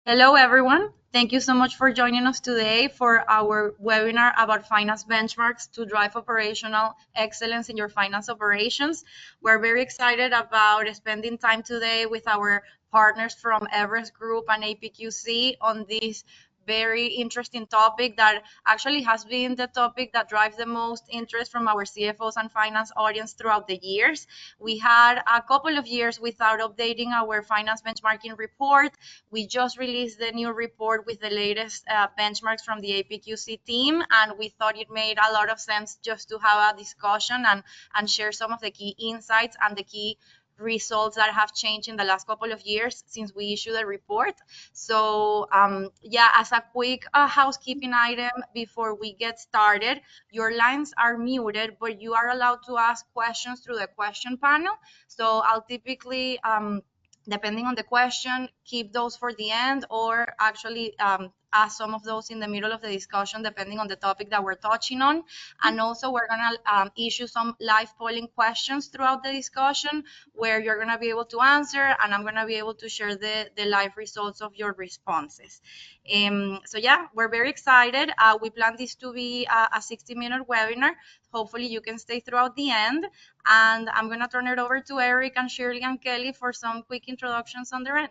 Hello, everyone. Thank you so much for joining us today for our webinar about finance benchmarks to drive operational excellence in your finance operations. We're very excited about spending time today with our partners from Everest Group and APQC on this very interesting topic that actually has been the topic that drives the most interest from our CFOs and finance audience throughout the years. We had a couple of years without updating our finance benchmarking report. We just released the new report with the latest benchmarks from the APQC team, and we thought it made a lot of sense just to have a discussion and share some of the key insights and the key results that have changed in the last couple of years since we issued the report. So yeah, as a quick housekeeping item before we get started, your lines are muted, but you are allowed to ask questions through the question panel. So I'll typically depending on the question, keep those for the end or actually ask some of those in the middle of the discussion, depending on the topic that we're touching on. And also we're gonna issue some live polling questions throughout the discussion where you're gonna be able to answer and I'm gonna be able to share the live results of your responses. So yeah, we're very excited. We plan this to be a 60-minute webinar. Hopefully you can stay throughout the end. And I'm going to turn it over to Eric and Shirley and Kelly for some quick introductions on their end.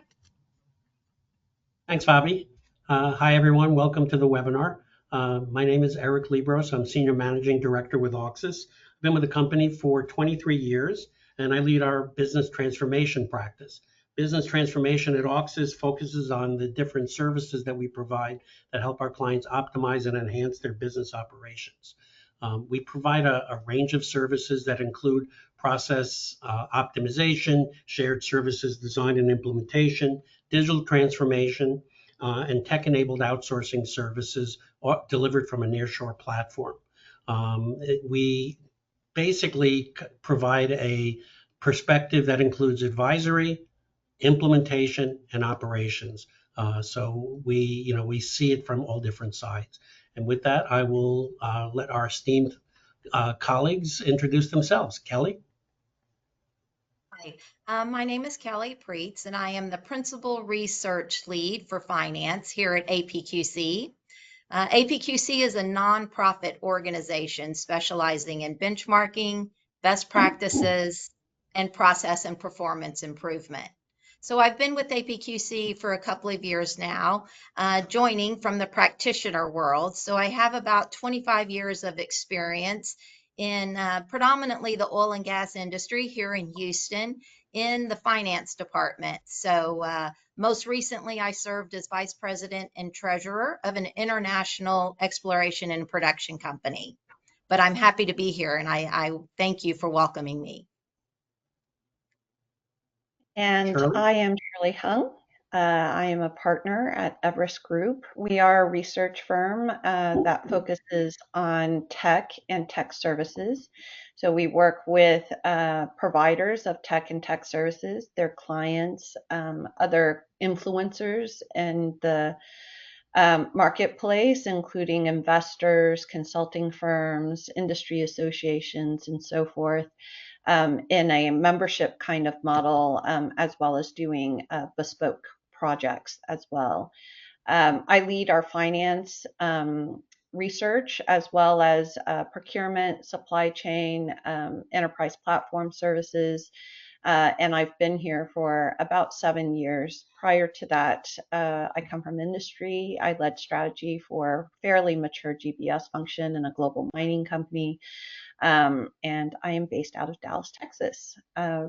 Thanks, Fabi. Hi, everyone. Welcome to the webinar. My name is Eric Libros. I'm Senior Managing Director with Auxis. I've been with the company for 23 years, and I lead our business transformation practice. Business transformation at Auxis focuses on the different services that we provide that help our clients optimize and enhance their business operations. We provide a range of services that include process optimization, shared services design and implementation, digital transformation, and tech-enabled outsourcing services delivered from a nearshore platform. We basically provide a perspective that includes advisory, implementation, and operations. So we see it from all different sides. And with that, I will let our esteemed colleagues introduce themselves. Kelly? Hi, my name is Kelly Preetz, and I am the Principal Research Lead for Finance here at APQC. APQC is a nonprofit organization specializing in benchmarking, best practices, and process and performance improvement. So I've been with APQC for a couple of years now, joining from the practitioner world. So I have about 25 years of experience in predominantly the oil and gas industry here in Houston in the finance department. So most recently, I served as Vice President and Treasurer of an international exploration and production company. But I'm happy to be here, and I thank you for welcoming me. And Shirley? I am Shirley Hung. I am a partner at Everest Group. We are a research firm that focuses on tech and tech services. So we work with providers of tech and tech services, their clients, other influencers in the marketplace, including investors, consulting firms, industry associations, and so forth. In a membership kind of model, as well as doing bespoke projects as well. I lead our finance research as well as procurement, supply chain, enterprise platform services, and I've been here for about 7 years. Prior to that, I come from industry. I led strategy for fairly mature GBS function in a global mining company. And I am based out of Dallas, Texas.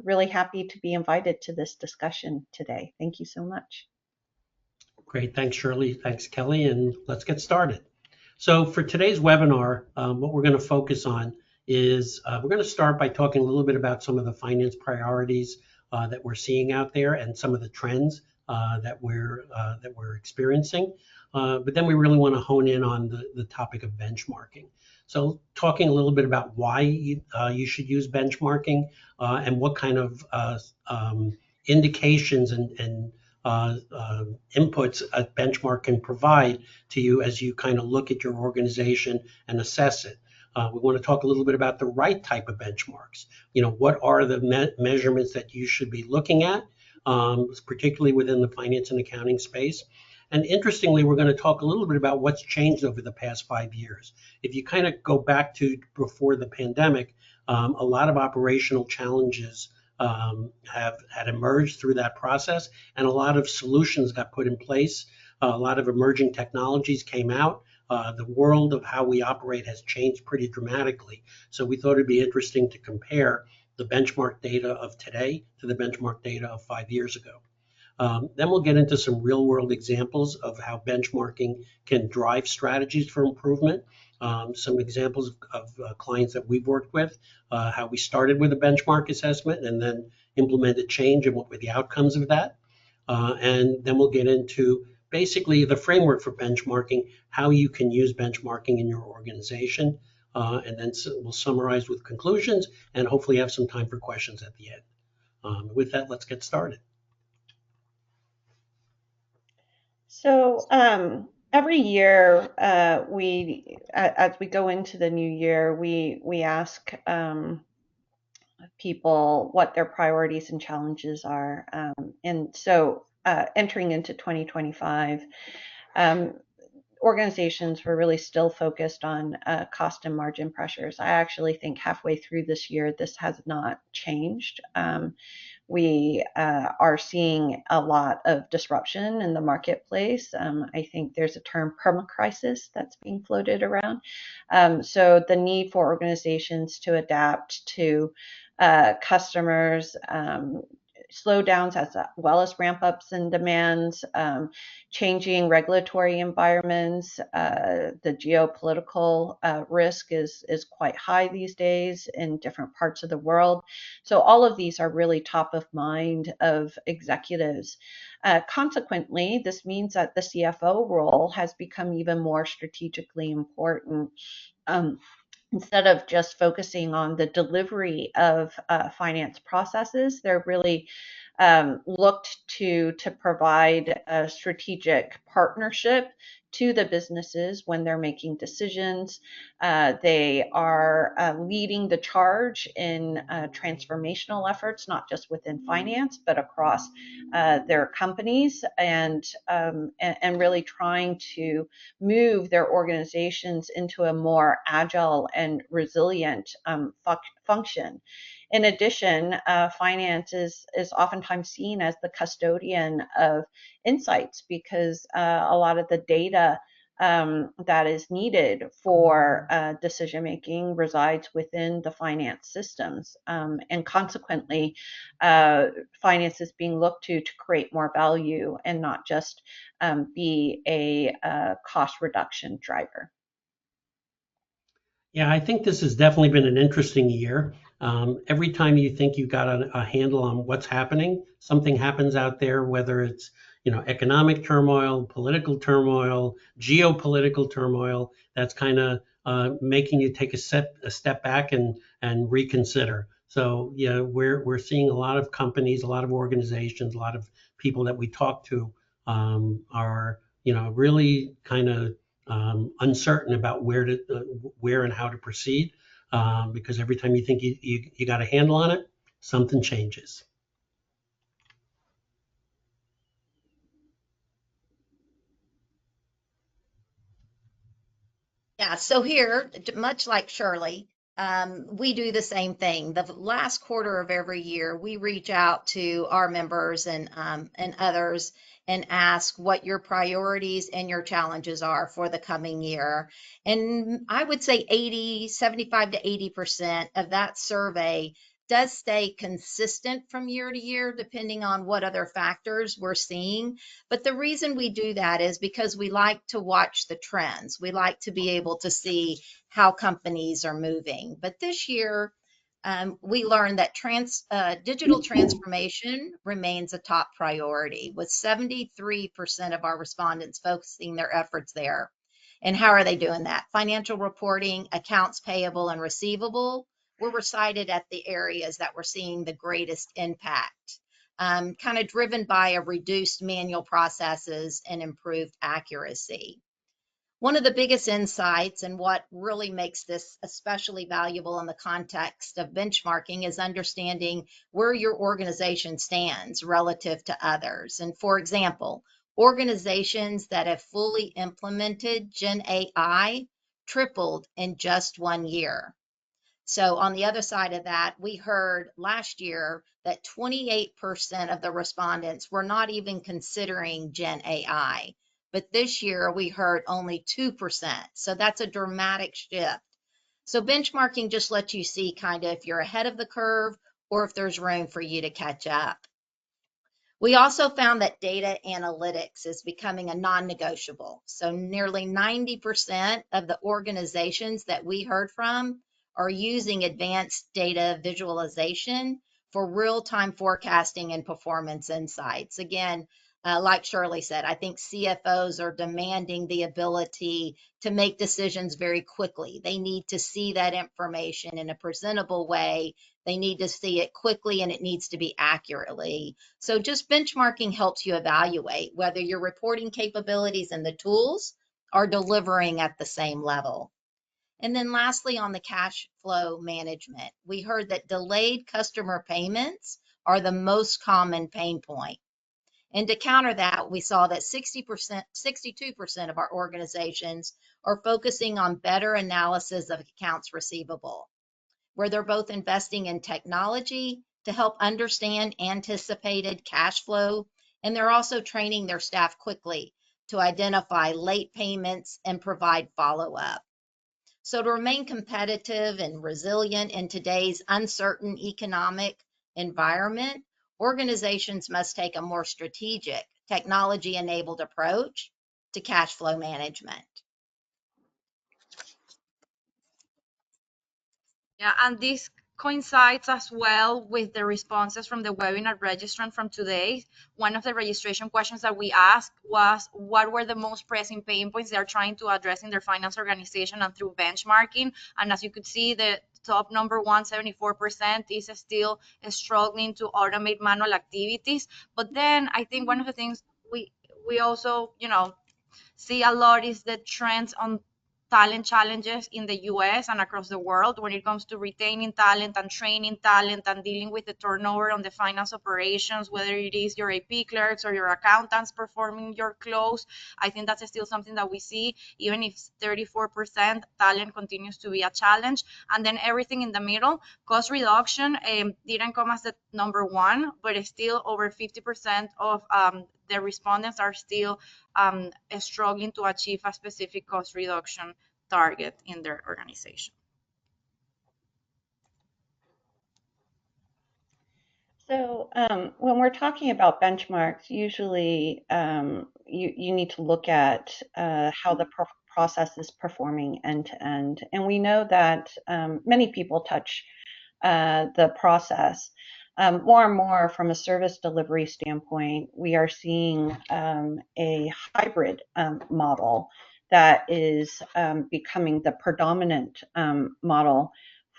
Really happy to be invited to this discussion today. Thank you so much. Great. Thanks, Shirley. Thanks, Kelly. And let's get started. So for today's webinar, what we're going to focus on is we're going to start by talking a little bit about some of the finance priorities that we're seeing out there and some of the trends that we're experiencing. But then we really want to hone in on the topic of benchmarking. So talking a little bit about why you should use benchmarking and what kind of indications and inputs a benchmark can provide to you as you kind of look at your organization and assess it. We want to talk a little bit about the right type of benchmarks. What are the measurements that you should be looking at, particularly within the finance and accounting space? And interestingly, we're going to talk a little bit about what's changed over the past 5 years. If you kind of go back to before the pandemic, a lot of operational challenges have had emerged through that process, and a lot of solutions got put in place. A lot of emerging technologies came out. The world of how we operate has changed pretty dramatically. So we thought it'd be interesting to compare the benchmark data of today to the benchmark data of 5 years ago. Then we'll get into some real world examples of how benchmarking can drive strategies for improvement. Some examples of clients that we've worked with, how we started with a benchmark assessment and then implemented change and what were the outcomes of that. And then we'll get into basically the framework for benchmarking, how you can use benchmarking in your organization. And then we'll summarize with conclusions and hopefully have some time for questions at the end. With that, let's get started. So every year, as we go into the new year, we ask people what their priorities and challenges are. And so entering into 2025, organizations were really still focused on cost and margin pressures. I actually think halfway through this year, this has not changed. We are seeing a lot of disruption in the marketplace. I think there's a term permacrisis that's being floated around. So the need for organizations to adapt to customers, slowdowns as well as ramp ups in demands, changing regulatory environments. The geopolitical risk is quite high these days in different parts of the world. So all of these are really top of mind of executives. Consequently, this means that the CFO role has become even more strategically important. Instead of just focusing on the delivery of finance processes, they're really looked to provide a strategic partnership to the businesses when they're making decisions. They are leading the charge in transformational efforts, not just within finance, but across their companies, and really trying to move their organizations into a more agile and resilient function. In addition, finance is oftentimes seen as the custodian of insights because a lot of the data that is needed for decision making resides within the finance systems. And consequently, finance is being looked to create more value and not just be a cost reduction driver. Yeah, I think this has definitely been an interesting year. Every time you think you got a handle on what's happening, something happens out there, whether it's economic turmoil, political turmoil, geopolitical turmoil, that's kind of making you take a step back and reconsider. So yeah, we're seeing a lot of companies, a lot of organizations, a lot of people that we talk to are really kind of uncertain about where and how to proceed, because every time you think you got a handle on it, something changes. Yeah, so here, much like Shirley, we do the same thing. The last quarter of every year, we reach out to our members and others and ask what your priorities and your challenges are for the coming year. And I would say 75 to 80% of that survey does stay consistent from year to year, depending on what other factors we're seeing. But the reason we do that is because we like to watch the trends. We like to be able to see how companies are moving. But this year, we learned that digital transformation remains a top priority, with 73% of our respondents focusing their efforts there. And how are they doing that? Financial reporting, accounts payable and receivable were recited at the areas that we're seeing the greatest impact, kind of driven by a reduced manual processes and improved accuracy. One of the biggest insights and what really makes this especially valuable in the context of benchmarking is understanding where your organization stands relative to others. And for example, Organizations that have fully implemented Gen AI tripled in just 1 year. So on the other side of that, we heard last year that 28% of the respondents were not even considering Gen AI. But this year we heard only 2%. So that's a dramatic shift. So benchmarking just lets you see kind of if you're ahead of the curve or if there's room for you to catch up. We also found that data analytics is becoming a non-negotiable. So nearly 90% of the organizations that we heard from are using advanced data visualization for real-time forecasting and performance insights. Again, like Shirley said, I think CFOs are demanding the ability to make decisions very quickly. They need to see that information in a presentable way. They need to see it quickly and it needs to be accurately. So just benchmarking helps you evaluate whether your reporting capabilities and the tools are delivering at the same level. And then lastly, on the cash flow management, we heard that delayed customer payments are the most common pain point. And to counter that, we saw that 62% of our organizations are focusing on better analysis of accounts receivable, where they're both investing in technology to help understand anticipated cash flow, and they're also training their staff quickly to identify late payments and provide follow-up. So to remain competitive and resilient in today's uncertain economic environment, organizations must take a more strategic, technology-enabled approach to cash flow management. Yeah, and this coincides as well with the responses from the webinar registrant from today. One of the registration questions that we asked was what were the most pressing pain points they're trying to address in their finance organization and through benchmarking. And as you could see, the top number one, 74%, is still struggling to automate manual activities. But then I think one of the things we also, see a lot is the trends on talent challenges in the US and across the world when it comes to retaining talent and training talent and dealing with the turnover on the finance operations, whether it is your AP clerks or your accountants performing your close. I think that's still something that we see, even if 34%, talent continues to be a challenge. And then everything in the middle, cost reduction didn't come as the number one, but it's still over 50% of the respondents are still struggling to achieve a specific cost reduction target in their organization. So when we're talking about benchmarks, usually you need to look at how the process is performing end to end. And we know that many people touch the process. More and more from a service delivery standpoint, we are seeing a hybrid model that is becoming the predominant model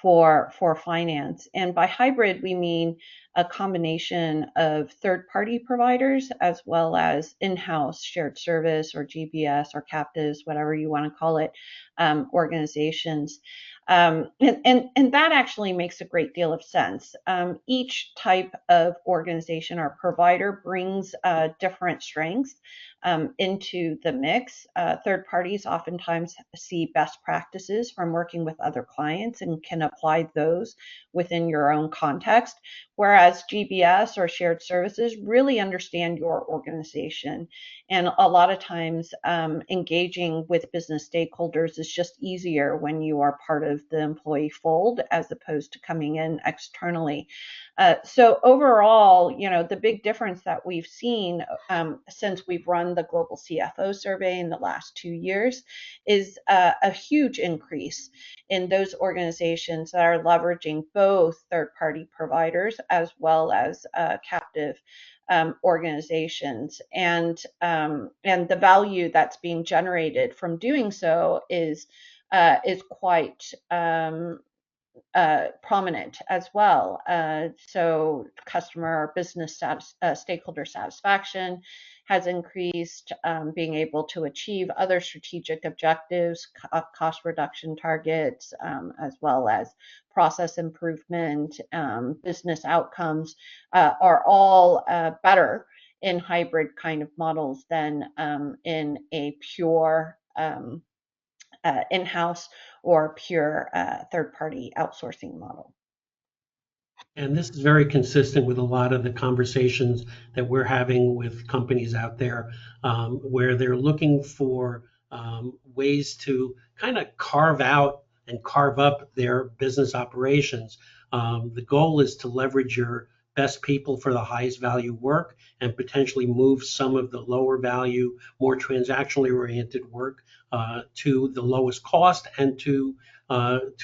for finance. And by hybrid, we mean a combination of third-party providers as well as in-house shared service or GBS or captives, whatever you want to call it, organizations. And that actually makes a great deal of sense. Each type of organization or provider brings different strengths into the mix. Third parties oftentimes see best practices from working with other clients and can apply those within your own context, whereas GBS or shared services really understand your organization. And a lot of times engaging with business stakeholders is just easier when you are part of the employee fold as opposed to coming in externally. So overall, the big difference that we've seen since we've run the global CFO survey in the last 2 years is a huge increase in those organizations that are leveraging both third-party providers as well as captive organizations, and the value that's being generated from doing so is quite prominent as well. So customer business stakeholder satisfaction has increased, being able to achieve other strategic objectives, cost reduction targets, as well as process improvement, business outcomes are all better in hybrid kind of models than in a pure in-house or pure third-party outsourcing model. And this is very consistent with a lot of the conversations that we're having with companies out there, where they're looking for ways to kind of carve out and carve up their business operations. The goal is to leverage your best people for the highest value work and potentially move some of the lower value, more transactionally oriented work to the lowest cost, and to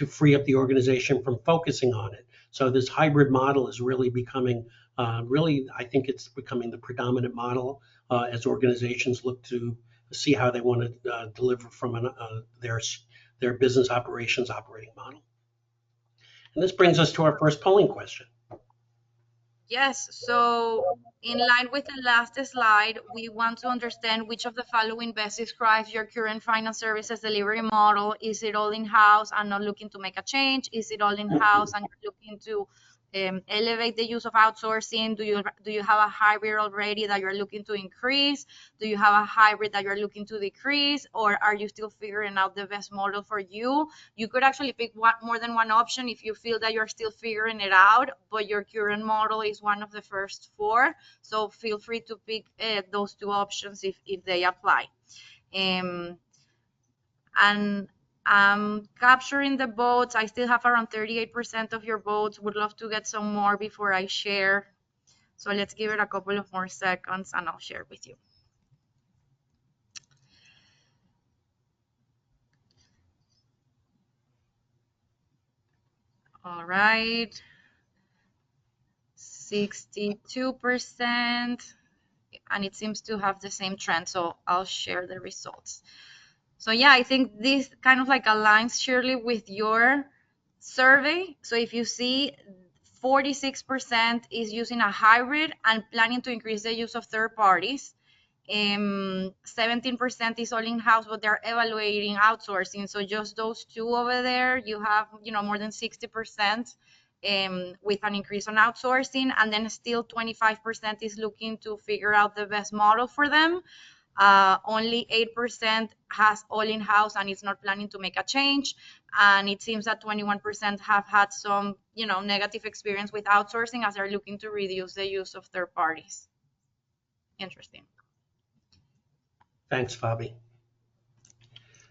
free up the organization from focusing on it. So this hybrid model is really becoming, I think it's becoming the predominant model as organizations look to see how they want to deliver from their business operations operating model. And this brings us to our first polling question. Yes, so in line with the last slide, we want to understand which of the following best describes your current finance services delivery model. Is it all in-house and not looking to make a change? Is it all in-house and you're looking to elevate the use of outsourcing? Do you have a hybrid already that you're looking to increase? Do you have a hybrid that you're looking to decrease? Or are you still figuring out the best model for you? You could actually pick more than one option if you feel that you're still figuring it out, but your current model is one of the first four. So feel free to pick those two options if they apply. And I'm capturing the votes. I still have around 38% of your votes. Would love to get some more before I share. So let's give it a couple of more seconds and I'll share with you. All right. 62%. And it seems to have the same trend. So I'll share the results. So yeah, I think this kind of like aligns surely with your survey. So if you see 46% is using a hybrid and planning to increase the use of third parties. 17% is all in-house, but they're evaluating outsourcing. So just those two over there, you have, more than 60% with an increase on outsourcing, and then still 25% is looking to figure out the best model for them. Only 8% has all in-house and is not planning to make a change. And it seems that 21% have had some, negative experience with outsourcing as they're looking to reduce the use of third parties. Interesting. Thanks, Fabi.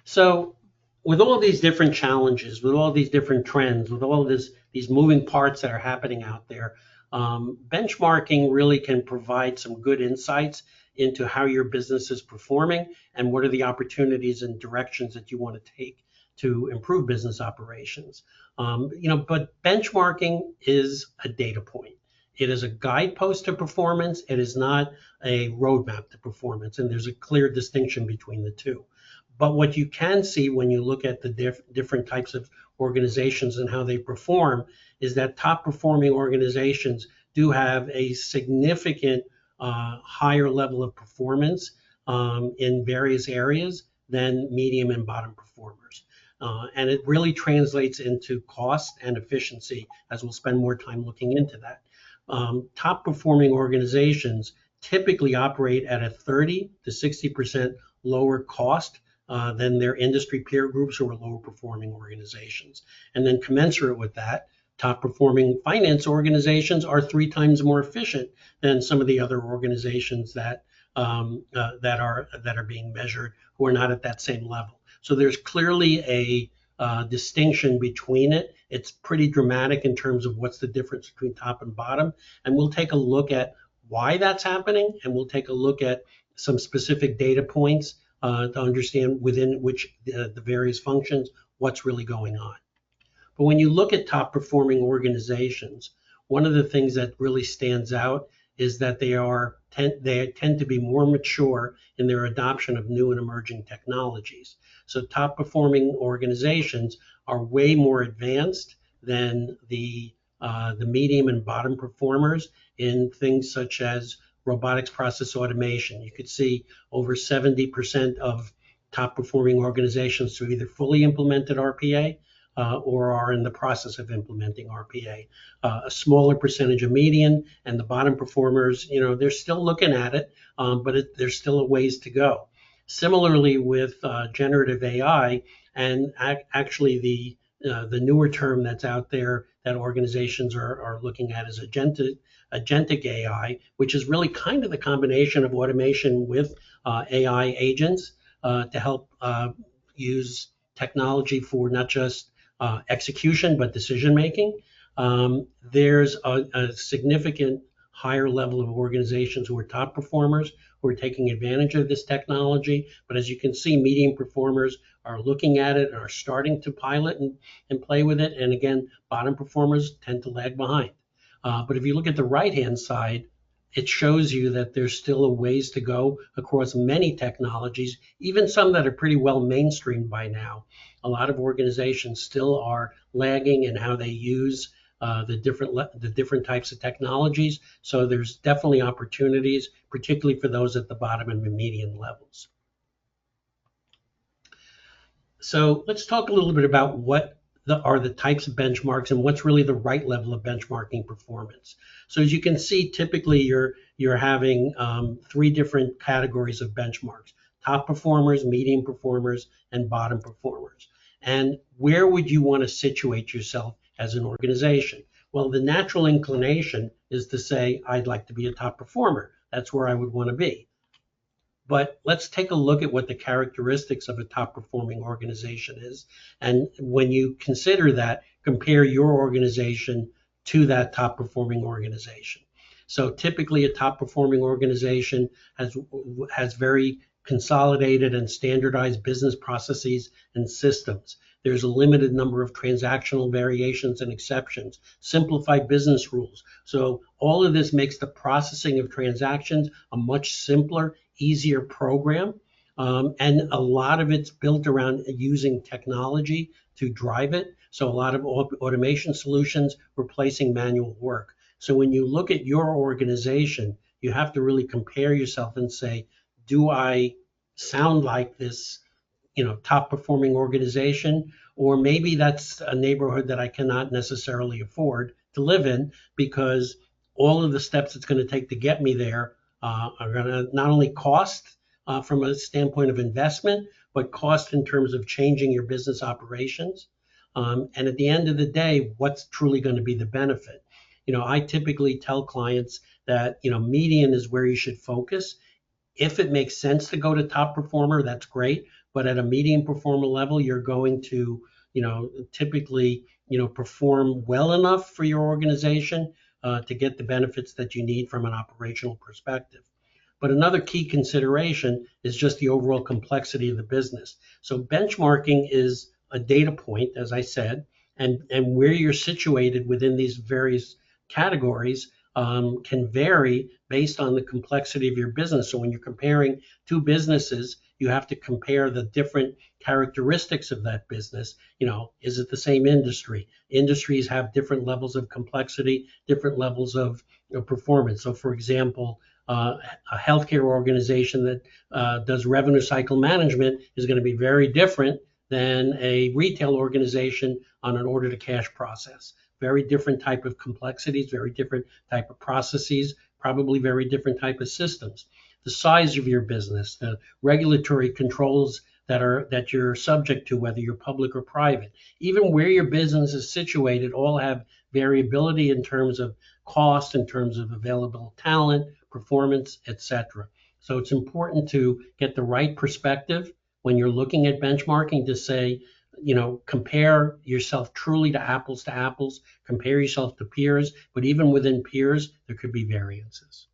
So with all these different challenges, with all these different trends, with all these moving parts that are happening out there, benchmarking really can provide some good insights into how your business is performing and what are the opportunities and directions that you want to take to improve business operations. But benchmarking is a data point. It is a guidepost to performance. It is not a roadmap to performance, and there's a clear distinction between the two. But what you can see when you look at the different types of organizations and how they perform is that top performing organizations do have a significant higher level of performance in various areas than medium and bottom performers. And it really translates into cost and efficiency, as we'll spend more time looking into that. Top performing organizations typically operate at a 30 to 60% lower cost than their industry peer groups who are lower performing organizations. And then commensurate with that, top performing finance organizations are 3 times more efficient than some of the other organizations that are being measured who are not at that same level. So there's clearly a distinction between it. It's pretty dramatic in terms of what's the difference between top and bottom. And we'll take a look at why that's happening, and we'll take a look at some specific data points to understand within which the various functions, what's really going on. But when you look at top performing organizations, one of the things that really stands out is that they tend to be more mature in their adoption of new and emerging technologies. So top performing organizations are way more advanced than the medium and bottom performers in things such as robotics process automation. You could see over 70% of top performing organizations who either fully implemented RPA or are in the process of implementing RPA. A smaller percentage of median, and the bottom performers, they're still looking at it, but there's still a ways to go. Similarly with generative AI, and actually the newer term that's out there that organizations are looking at is agentic AI, which is really kind of the combination of automation with AI agents to help use technology for not just execution but decision making. There's a significant higher level of organizations who are top performers who are taking advantage of this technology. But as you can see, medium performers are looking at it and are starting to pilot and play with it. And again, bottom performers tend to lag behind. But if you look at the right-hand side, it shows you that there's still a ways to go across many technologies, even some that are pretty well mainstreamed by now. A lot of organizations still are lagging in how they use the different types of technologies. So there's definitely opportunities, particularly for those at the bottom and the median levels. So let's talk a little bit about what are the types of benchmarks and what's really the right level of benchmarking performance. So as you can see, typically you're having 3 different categories of benchmarks: top performers, medium performers, and bottom performers. And where would you want to situate yourself as an organization? Well, the natural inclination is to say, I'd like to be a top performer. That's where I would want to be. But let's take a look at what the characteristics of a top performing organization is. And when you consider that, compare your organization to that top performing organization. So typically a top performing organization has very consolidated and standardized business processes and systems. There's a limited number of transactional variations and exceptions, simplified business rules. So all of this makes the processing of transactions a much simpler, easier program. And a lot of it's built around using technology to drive it. So a lot of automation solutions replacing manual work. So when you look at your organization, you have to really compare yourself and say, do I sound like this, top performing organization? Or maybe that's a neighborhood that I cannot necessarily afford to live in, because all of the steps it's going to take to get me there are going to not only cost from a standpoint of investment, but cost in terms of changing your business operations. And at the end of the day, what's truly going to be the benefit? I typically tell clients that, median is where you should focus. If it makes sense to go to top performer, that's great. But at a medium performer level, you're going to, typically, perform well enough for your organization to get the benefits that you need from an operational perspective. But another key consideration is just the overall complexity of the business. So benchmarking is a data point, as I said, and where you're situated within these various categories can vary based on the complexity of your business. So when you're comparing 2 businesses, you have to compare the different characteristics of that business. Is it the same industry? Industries have different levels of complexity, different levels of performance. So for example, a healthcare organization that does revenue cycle management is going to be very different than a retail organization on an order to cash process. Very different type of complexities, very different type of processes, probably very different type of systems. The size of your business, the regulatory controls that you're subject to, whether you're public or private, even where your business is situated, all have variability in terms of cost, in terms of available talent, performance, etc. So it's important to get the right perspective when you're looking at benchmarking to say, compare yourself truly to apples, compare yourself to peers, but even within peers, there could be variances.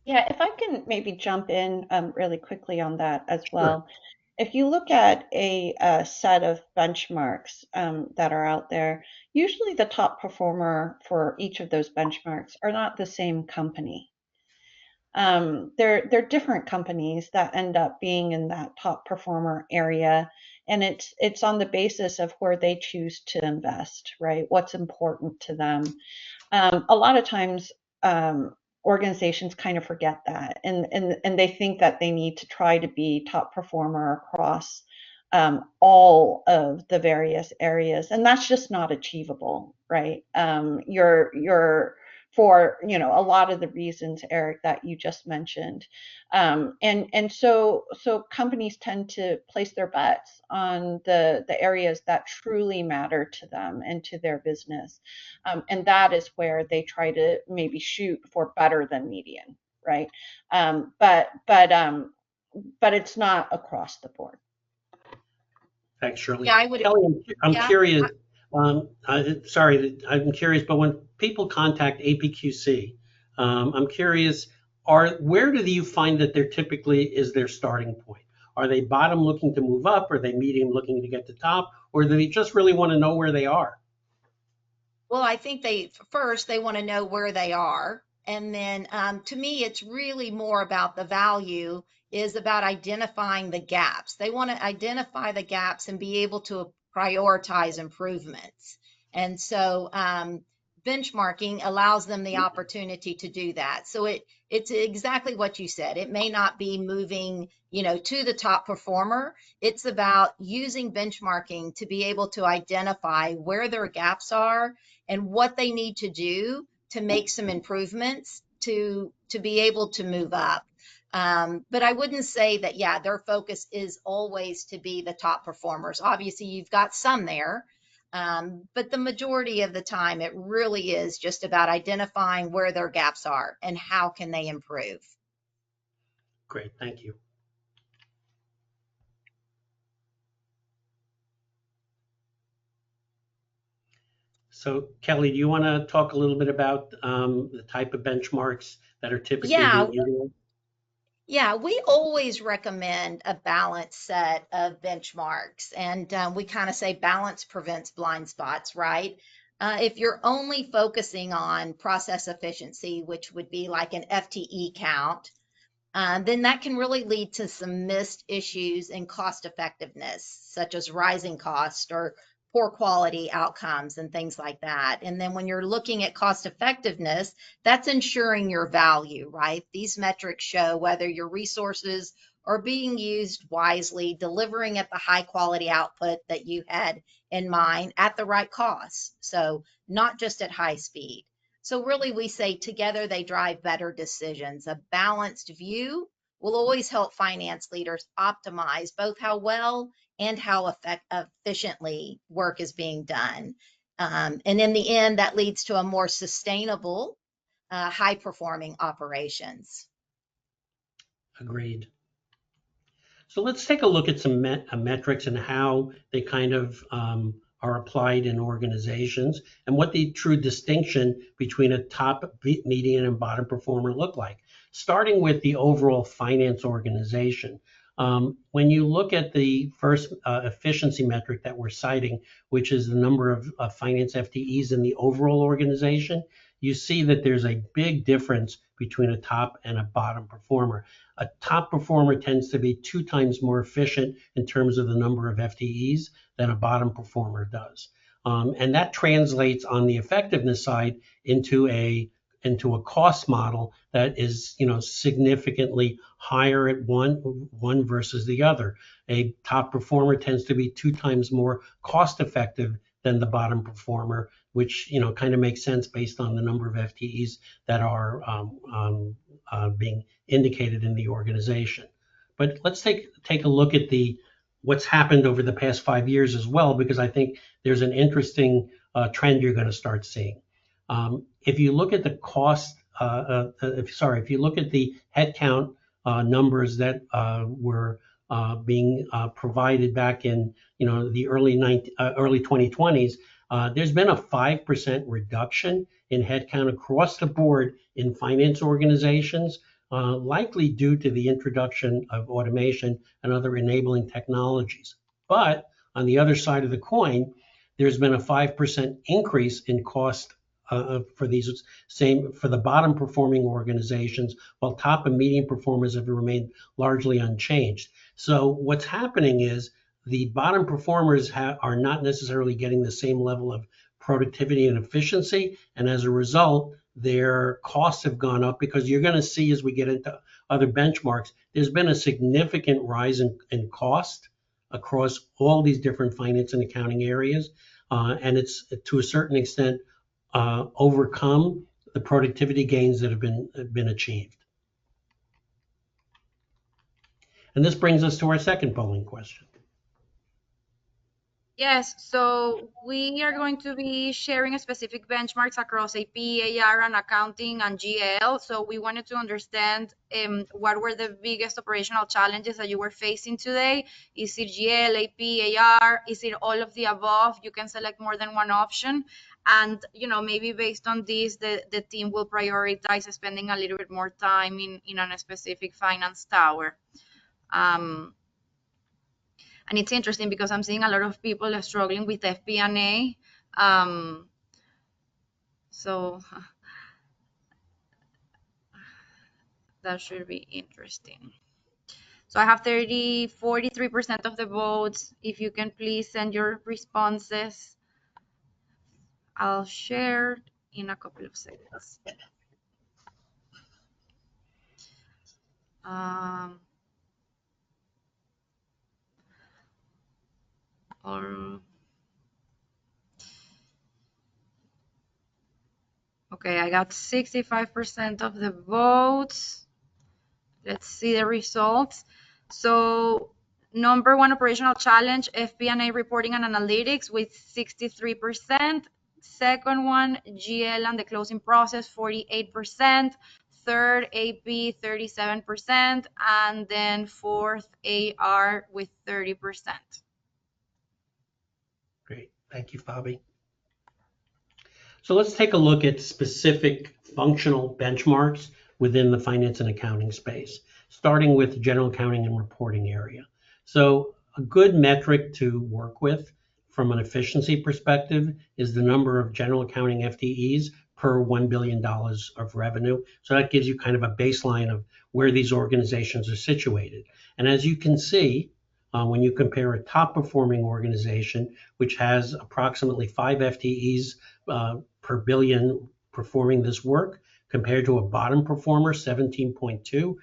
Yeah, if I can maybe jump in really quickly on that as well. Sure. If you look at a set of benchmarks that are out there, usually the top performer for each of those benchmarks are not the same company. They're different companies that end up being in that top performer area, and it's on the basis of where they choose to invest, right? What's important to them. A lot of times, organizations kind of forget that, and they think that they need to try to be top performer across all of the various areas, and that's just not achievable, right? You're for a lot of the reasons, Eric, that you just mentioned, and so companies tend to place their bets on the areas that truly matter to them and to their business, and that is where they try to maybe shoot for better than median, right? But it's not across the board. Thanks, Shirley. Yeah, I would. Kelly, I'm Yeah. curious. Sorry, I'm curious, but when people contact APQC, I'm curious, where do you find that there typically is their starting point? Are they bottom looking to move up? Are they medium looking to get to top? Or do they just really want to know where they are? Well, I think first they want to know where they are. And then to me, it's really more about the value is about identifying the gaps. They want to identify the gaps and be able to prioritize improvements. And so benchmarking allows them the opportunity to do that. So it's exactly what you said. It may not be moving, to the top performer. It's about using benchmarking to be able to identify where their gaps are and what they need to do to make some improvements to be able to move up. But I wouldn't say that, yeah, their focus is always to be the top performers. Obviously, you've got some there, but the majority of the time, it really is just about identifying where their gaps are and how can they improve. Great, thank you. So Kelly, do you want to talk a little bit about the type of benchmarks that are typically Yeah, being utilized? Yeah, we always recommend a balanced set of benchmarks. And we kind of say balance prevents blind spots, right? If you're only focusing on process efficiency, which would be like an FTE count, then that can really lead to some missed issues in cost effectiveness, such as rising costs or poor quality outcomes and things like that. And then when you're looking at cost effectiveness, that's ensuring your value, right? These metrics show whether your resources are being used wisely, delivering at the high quality output that you had in mind at the right cost. So not just at high speed. So really we say together they drive better decisions. A balanced view will always help finance leaders optimize both how well and how efficiently work is being done. And in the end, that leads to a more sustainable, high performing operations. Agreed. So let's take a look at some metrics and how they kind of are applied in organizations and what the true distinction between a top, median, and bottom performer look like. Starting with the overall finance organization. When you look at the first efficiency metric that we're citing, which is the number of finance FTEs in the overall organization, you see that there's a big difference between a top and a bottom performer. A top performer tends to be 2 times more efficient in terms of the number of FTEs than a bottom performer does. And that translates on the effectiveness side into a cost model that is, significantly higher at one versus the other. A top performer tends to be 2 times more cost effective than the bottom performer, which kind of makes sense based on the number of FTEs that are being indicated in the organization. But let's take a look at what's happened over the past 5 years as well, because I think there's an interesting trend you're going to start seeing. If you look at the cost, if you look at the headcount numbers that were being provided back in the early 2020s, there's been a 5% reduction in headcount across the board in finance organizations, likely due to the introduction of automation and other enabling technologies. But on the other side of the coin, there's been a 5% increase in cost for the bottom performing organizations, while top and medium performers have remained largely unchanged. So what's happening is the bottom performers are not necessarily getting the same level of productivity and efficiency, and as a result, their costs have gone up, because you're going to see as we get into other benchmarks, there's been a significant rise in cost across all these different finance and accounting areas. And it's to a certain extent overcome the productivity gains that have been achieved. And this brings us to our second polling question. Yes, so we are going to be sharing specific benchmarks across AP, AR, and accounting and GL. So we wanted to understand what were the biggest operational challenges that you were facing today. Is it GL, AP, AR? Is it all of the above? You can select more than one option. And, maybe based on this, the team will prioritize spending a little bit more time in a specific finance tower. And it's interesting because I'm seeing a lot of people struggling with FP&A. So that should be interesting. So I have 43% of the votes. If you can please send your responses, I'll share in a couple of seconds. Okay, I got 65% of the votes. Let's see the results. So number one operational challenge, FP&A reporting and analytics with 63%. Second one, GL and the closing process, 48%. Third, AP, 37%. And then fourth, AR with 30%. Great, thank you, Fabi. So let's take a look at specific functional benchmarks within the finance and accounting space, starting with the general accounting and reporting area. So a good metric to work with from an efficiency perspective is the number of general accounting FTEs per $1 billion of revenue. So that gives you kind of a baseline of where these organizations are situated. And as you can see, when you compare a top performing organization, which has approximately 5 FTEs per billion performing this work, compared to a bottom performer, 17.2,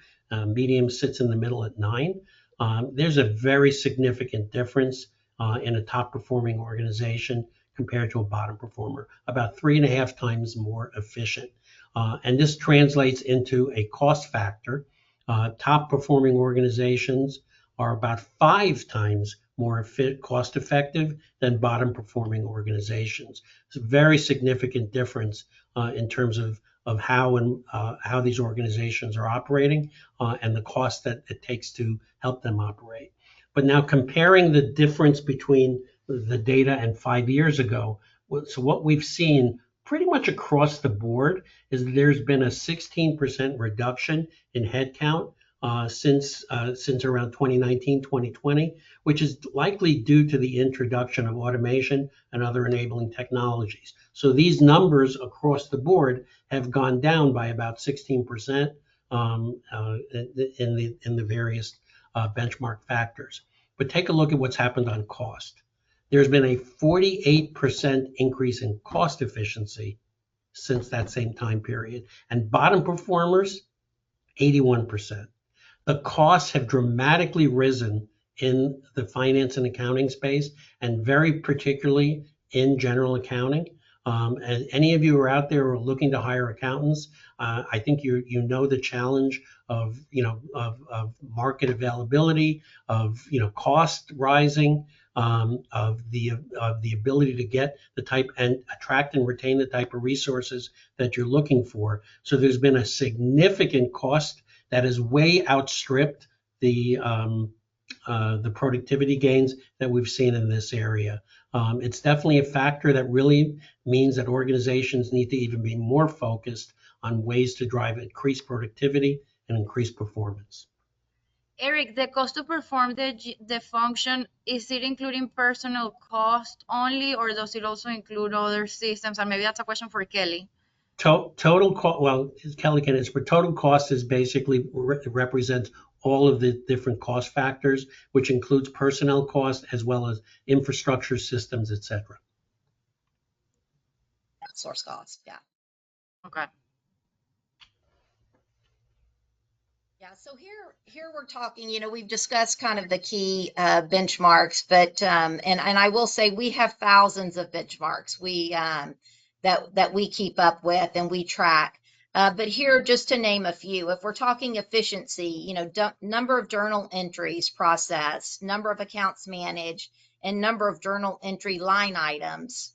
medium sits in the middle at 9. There's a very significant difference in a top performing organization compared to a bottom performer, about 3.5 times more efficient. And this translates into a cost factor. Top performing organizations are about 5 times more cost effective than bottom performing organizations. It's a very significant difference in terms of how these organizations are operating and the cost that it takes to help them operate. But now comparing the difference between the data and 5 years ago, so what we've seen pretty much across the board is that there's been a 16% reduction in headcount since around 2019, 2020, which is likely due to the introduction of automation and other enabling technologies. So these numbers across the board have gone down by about 16% in the various benchmark factors. But take a look at what's happened on cost. There's been a 48% increase in cost efficiency since that same time period, and bottom performers, 81%. The costs have dramatically risen in the finance and accounting space, and very particularly in general accounting. And any of you who are out there who are looking to hire accountants, I think you know the challenge of market availability, of cost rising, of the ability to get the type and attract and retain the type of resources that you're looking for. So there's been a significant cost that has way outstripped the productivity gains that we've seen in this area. It's definitely a factor that really means that organizations need to even be more focused on ways to drive increased productivity and increased performance. Eric, the cost to perform the function, is it including personal cost only, or does it also include other systems? And maybe that's a question for Kelly. Total cost, well, Kelly can answer, but total cost is basically represents all of the different cost factors, which includes personnel cost as well as infrastructure, systems, etc. Source cost, yeah. Okay. Yeah, Yeah, so here we're talking, we've discussed kind of the key benchmarks, but and I will say we have thousands of benchmarks that we keep up with and we track. But here, just to name a few, if we're talking efficiency, number of journal entries processed, number of accounts managed, and number of journal entry line items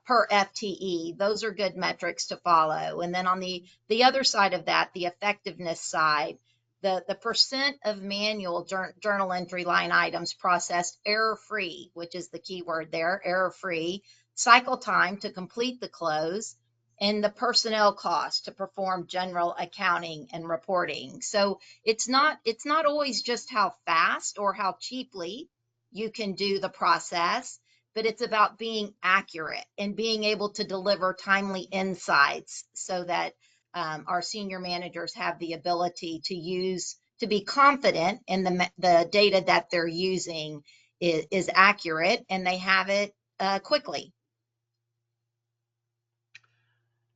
per FTE, those are good metrics to follow. And then on the other side of that, the effectiveness side, the percent of manual journal entry line items processed error-free, which is the key word there, error-free, cycle time to complete the close, and the personnel cost to perform general accounting and reporting. So it's not always just how fast or how cheaply you can do the process, but it's about being accurate and being able to deliver timely insights so that our senior managers have the ability to be confident in the data that they're using is accurate and they have it quickly.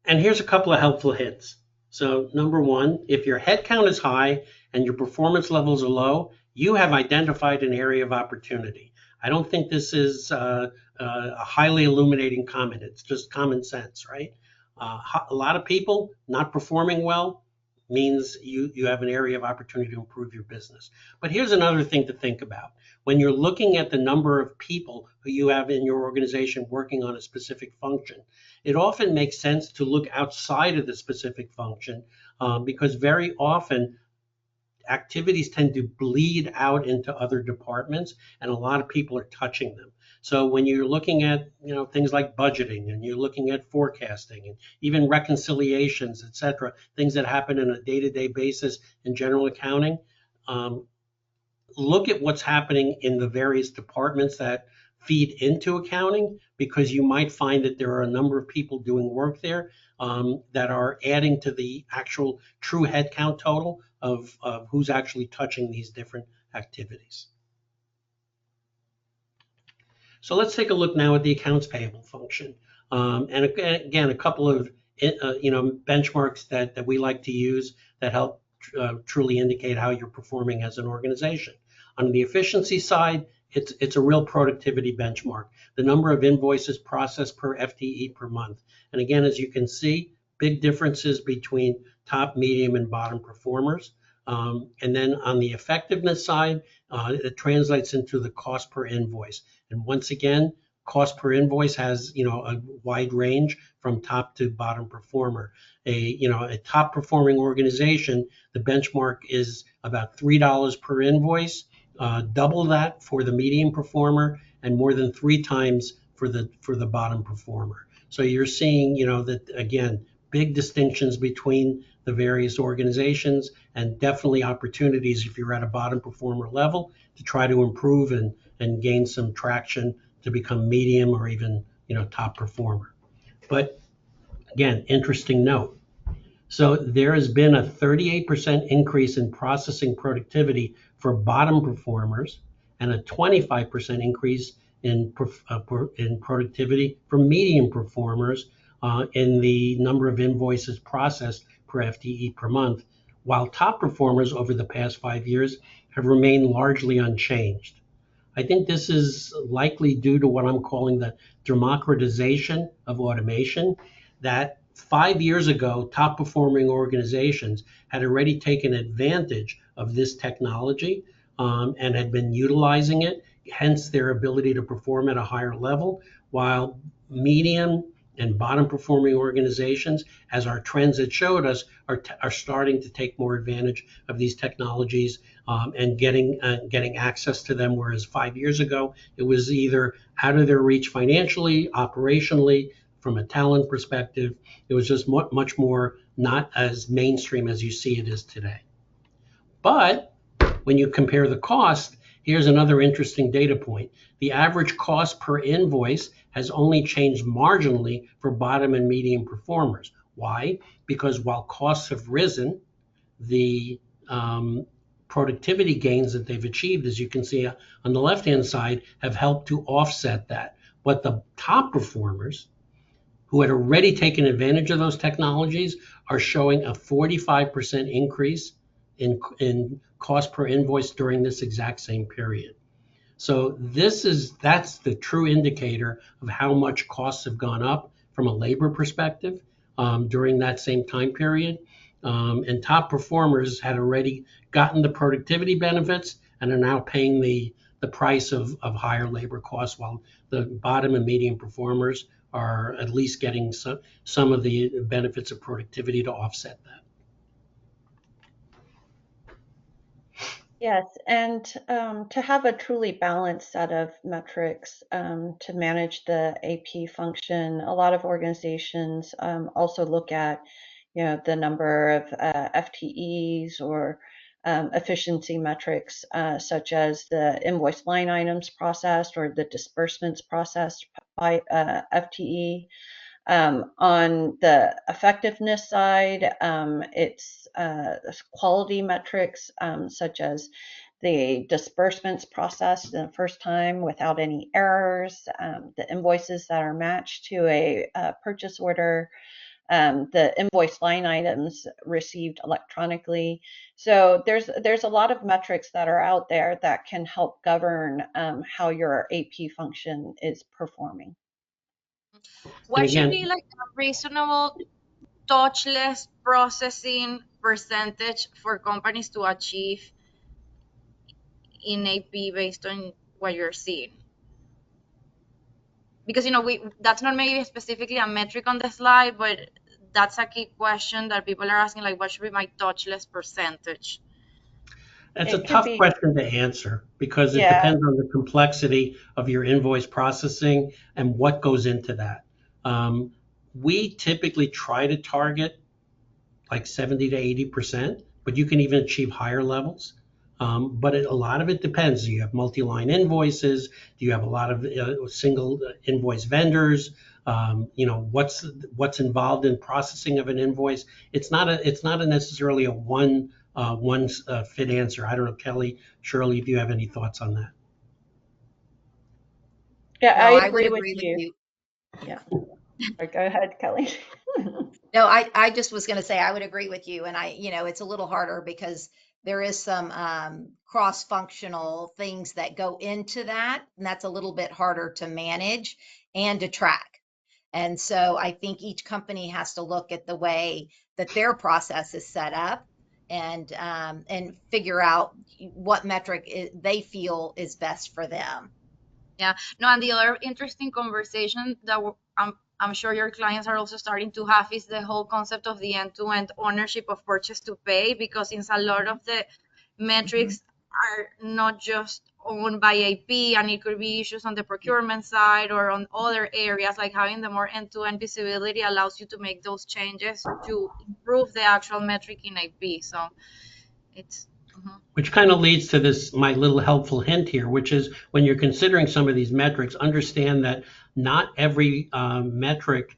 And here's a couple of helpful hints. So number one, if your headcount is high and your performance levels are low, you have identified an area of opportunity. I don't think this is a highly illuminating comment. It's just common sense, right? A lot of people not performing well means you have an area of opportunity to improve your business. But here's another thing to think about. When you're looking at the number of people who you have in your organization working on a specific function, it often makes sense to look outside of the specific function because very often activities tend to bleed out into other departments and a lot of people are touching them. So when you're looking at things like budgeting and you're looking at forecasting and even reconciliations, et cetera, things that happen on a day-to-day basis in general accounting, look at what's happening in the various departments that feed into accounting, because you might find that there are a number of people doing work there that are adding to the actual true headcount total of who's actually touching these different activities. So let's take a look now at the accounts payable function. And again, a couple of benchmarks that we like to use that help truly indicate how you're performing as an organization. On the efficiency side, it's a real productivity benchmark. The number of invoices processed per FTE per month. And again, as you can see, big differences between top, medium, and bottom performers. And then on the effectiveness side, it translates into the cost per invoice. And once again, cost per invoice has a wide range from top to bottom performer. A top performing organization, the benchmark is about $3 per invoice, double that for the medium performer, and more than 3 times for the bottom performer. So you're seeing that again, big distinctions between the various organizations, and definitely opportunities if you're at a bottom performer level to try to improve and gain some traction to become medium or even top performer. But again, interesting note. So there has been a 38% increase in processing productivity for bottom performers and a 25% increase in productivity for medium performers in the number of invoices processed per FTE per month, while top performers over the past 5 years have remained largely unchanged. I think this is likely due to what I'm calling the democratization of automation, that 5 years ago, top performing organizations had already taken advantage of this technology and had been utilizing it, hence their ability to perform at a higher level, while medium and bottom performing organizations, as our trends had showed us, are starting to take more advantage of these technologies and getting access to them, whereas 5 years ago it was either out of their reach financially, operationally, from a talent perspective. It was just much more not as mainstream as you see it is today. But when you compare the cost, here's another interesting data point. The average cost per invoice has only changed marginally for bottom and medium performers. Why? Because while costs have risen, the productivity gains that they've achieved, as you can see on the left-hand side, have helped to offset that. But the top performers, who had already taken advantage of those technologies, are showing a 45% increase in cost per invoice during this exact same period. So that's the true indicator of how much costs have gone up from a labor perspective during that same time period. And top performers had already gotten the productivity benefits and are now paying the price of higher labor costs, while the bottom and medium performers are at least getting some of the benefits of productivity to offset that. Yes, and to have a truly balanced set of metrics to manage the AP function, a lot of organizations also look at, the number of FTEs or efficiency metrics such as the invoice line items processed or the disbursements processed by FTE. On the effectiveness side, it's quality metrics such as the disbursements processed in the first time without any errors, the invoices that are matched to a purchase order, the invoice line items received electronically. So there's a lot of metrics that are out there that can help govern how your AP function is performing. What should be like a reasonable touchless processing percentage for companies to achieve in AP based on what you're seeing? Because that's not maybe specifically a metric on the slide, but that's a key question that people are asking, like, what should be my touchless percentage? That's a tough question to answer because it depends on the complexity of your invoice processing and what goes into that. We typically try to target like 70 to 80%, but you can even achieve higher levels. But a lot of it depends. Do you have multi-line invoices? Do you have a lot of single invoice vendors? What's involved in processing of an invoice? It's not necessarily a one fit answer. I don't know, Kelly, Shirley, if you have any thoughts on that. Yeah, I agree with you. Yeah. Go ahead, Kelly. No, I just was going to say I would agree with you, and it's a little harder because there is some cross-functional things that go into that, and that's a little bit harder to manage and to track. And so I think each company has to look at the way that their process is set up and figure out what metric they feel is best for them. Yeah. No, and the other interesting conversation that I'm sure your clients are also starting to have is the whole concept of the end-to-end ownership of purchase to pay, because since a lot of the metrics are not just owned by AP, and it could be issues on the procurement side or on other areas, like having the more end-to-end visibility allows you to make those changes to improve the actual metric in AP. So it's which kind of leads to this, my little helpful hint here, which is when you're considering some of these metrics, understand that not every metric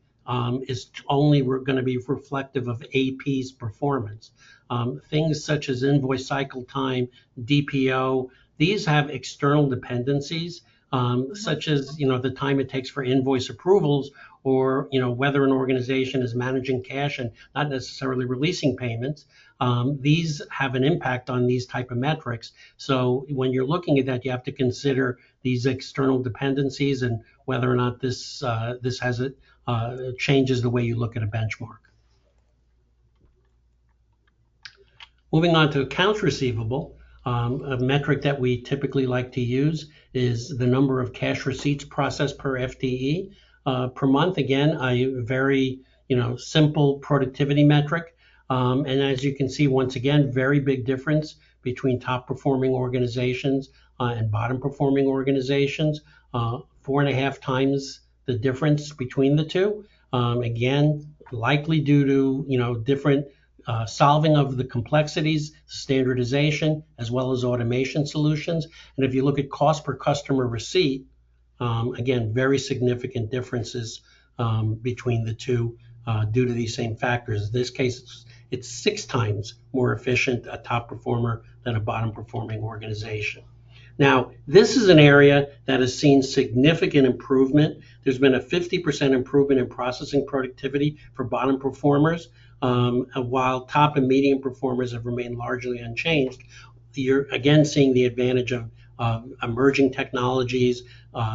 is only going to be reflective of AP's performance. Things such as invoice cycle time, DPO, these have external dependencies, such as the time it takes for invoice approvals, or whether an organization is managing cash and not necessarily releasing payments. These have an impact on these type of metrics. So when you're looking at that, you have to consider these external dependencies and whether or not this changes the way you look at a benchmark. Moving on to accounts receivable, a metric that we typically like to use is the number of cash receipts processed per FTE per month. Again, a very simple productivity metric. And as you can see, once again, very big difference between top performing organizations and bottom performing organizations, 4.5 times the difference between the two. Again, likely due to different solving of the complexities, standardization, as well as automation solutions. And if you look at cost per customer receipt, again, very significant differences between the two due to these same factors. In this case, it's 6 times more efficient a top performer than a bottom performing organization. Now, this is an area that has seen significant improvement. There's been a 50% improvement in processing productivity for bottom performers. while top and medium performers have remained largely unchanged, you're again seeing the advantage of emerging technologies,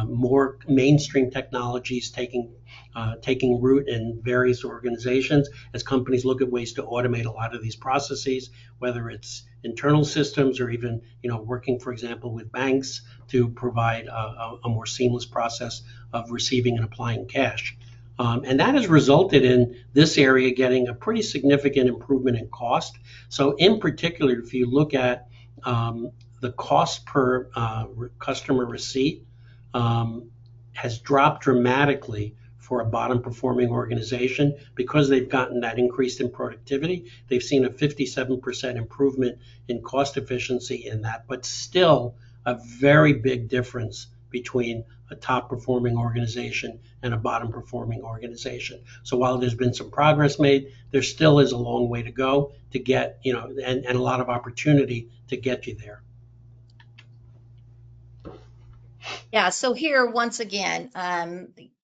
more mainstream technologies taking root in various organizations as companies look at ways to automate a lot of these processes, whether it's internal systems or even working, for example, with banks to provide a more seamless process of receiving and applying cash. And that has resulted in this area getting a pretty significant improvement in cost. So in particular, if you look at the cost per customer receipt has dropped dramatically for a bottom performing organization because they've gotten that increase in productivity. They've seen a 57% improvement in cost efficiency in that, but still a very big difference between a top performing organization and a bottom performing organization. So while there's been some progress made, there still is a long way to go to get, and a lot of opportunity to get you there. Yeah, so here once again,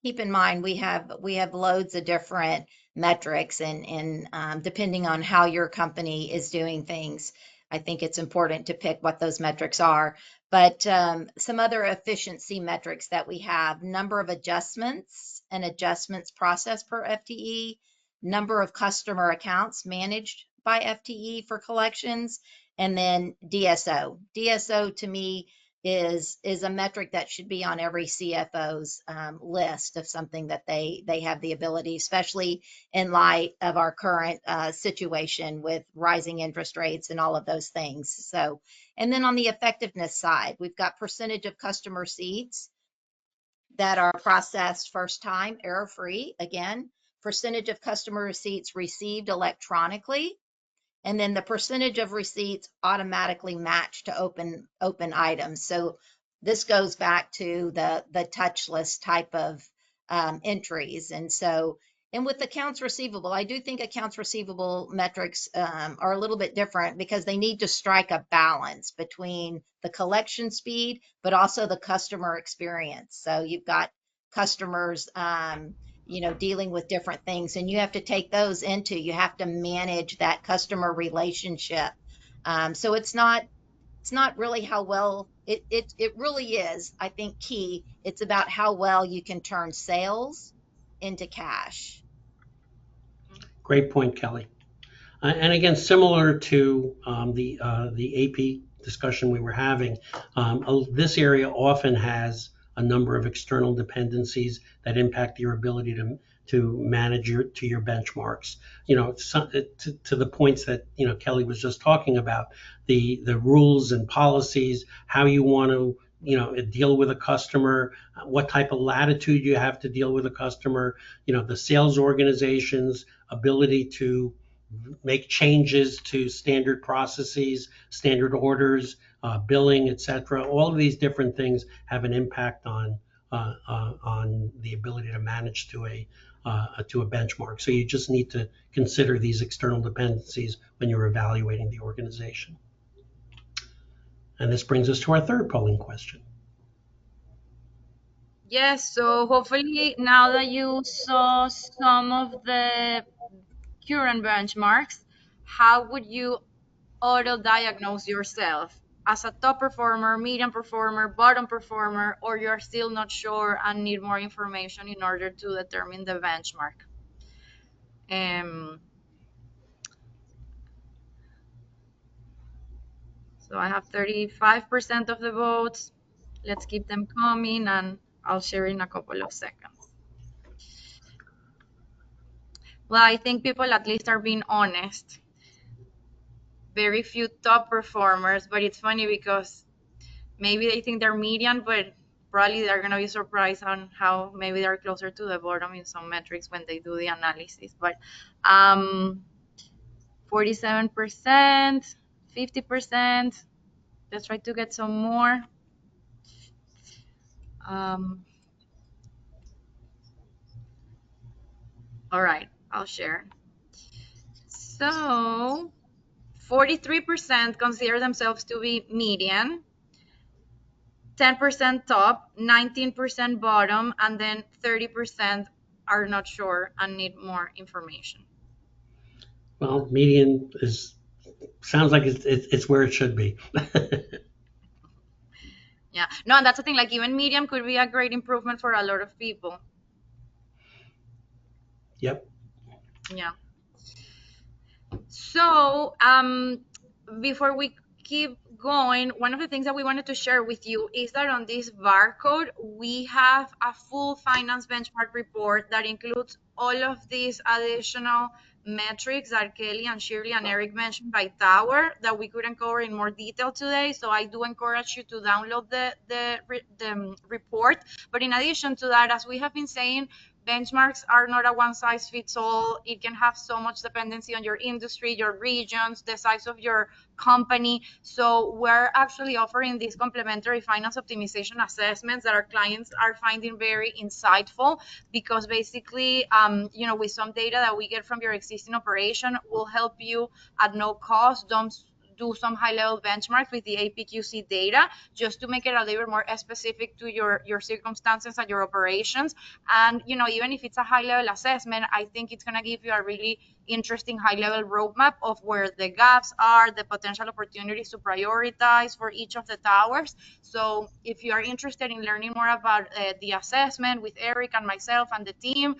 keep in mind we have loads of different metrics, and depending on how your company is doing things, I think it's important to pick what those metrics are. But some other efficiency metrics that we have: number of adjustments and adjustments processed per FTE, number of customer accounts managed by FTE for collections, and then DSO. DSO to me is a metric that should be on every CFO's list of something that they have the ability, especially in light of our current situation with rising interest rates and all of those things. So, and then on the effectiveness side, we've got percentage of customer receipts that are processed first time, error free, again, percentage of customer receipts received electronically, and then the percentage of receipts automatically matched to open items. So this goes back to the touchless type of entries. And so, and with accounts receivable, I do think accounts receivable metrics are a little bit different because they need to strike a balance between the collection speed, but also the customer experience. So you've got customers dealing with different things, and you have to take those into, you have to manage that customer relationship. So it's not really how well it really is, I think, key. It's about how well you can turn sales into cash. Great point, Kelly. And again, similar to the AP discussion we were having, this area often has a number of external dependencies that impact your ability to manage your benchmarks. To the points that Kelly was just talking about, the rules and policies, how you want to deal with a customer, what type of latitude you have to deal with a customer, the sales organization's ability to make changes to standard processes, standard orders, billing, etc. All of these different things have an impact on the ability to manage to a benchmark. So you just need to consider these external dependencies when you're evaluating the organization. And this brings us to our third polling question. Yes, so hopefully now that you saw some of the current benchmarks, how would you auto-diagnose yourself as a top performer, medium performer, bottom performer, or you're still not sure and need more information in order to determine the benchmark? So I have 35% of the votes. Let's keep them coming, and I'll share in a couple of seconds. Well, I think people at least are being honest. Very few top performers, but it's funny because maybe they think they're median, but probably they're going to be surprised on how maybe they're closer to the bottom in some metrics when they do the analysis. But 47%, 50%. Let's try to get some more. All right, I'll share. So 43% consider themselves to be median, 10% top, 19% bottom, and then 30% are not sure and need more information. Well, median sounds like it's where it should be. Yeah, no, and that's the thing. Like even medium could be a great improvement for a lot of people. Yep. Yeah. So, before we keep going, one of the things that we wanted to share with you is that on this barcode, we have a full finance benchmark report that includes all of these additional metrics that Kelly and Shirley and Eric mentioned by tower that we couldn't cover in more detail today. So I do encourage you to download the report. But in addition to that, as we have been saying, benchmarks are not a one size fits all. It can have so much dependency on your industry, your regions, the size of your company. So we're actually offering these complementary finance optimization assessments that our clients are finding very insightful, because basically, with some data that we get from your existing operation will help you at no cost do some high-level benchmarks with the APQC data, just to make it a little bit more specific to your circumstances and your operations. And even if it's a high-level assessment, I think it's going to give you a really interesting high-level roadmap of where the gaps are, the potential opportunities to prioritize for each of the towers. So if you are interested in learning more about the assessment with Eric and myself and the team,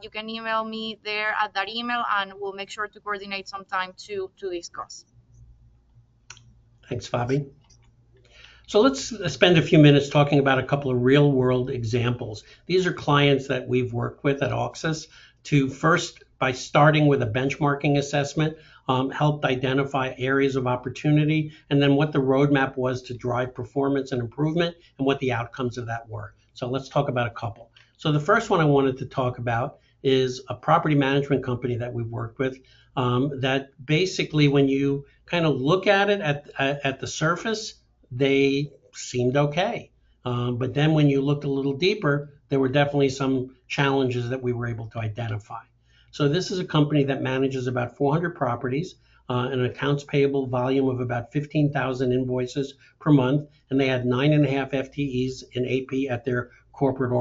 you can email me there at that email, and we'll make sure to coordinate some time to discuss. Thanks, Fabi. So let's spend a few minutes talking about a couple of real world examples. These are clients that we've worked with at Auxus to first, by starting with a benchmarking assessment, helped identify areas of opportunity, and then what the roadmap was to drive performance and improvement and what the outcomes of that were. So let's talk about a couple. So the first one I wanted to talk about is a property management company that we've worked with, that basically, when you kind of look at it at the surface, they seemed okay. But then when you looked a little deeper, there were definitely some challenges that we were able to identify. So this is a company that manages about 400 properties, an accounts payable volume of about 15,000 invoices per month, and they had 9.5 FTEs in AP at their corporate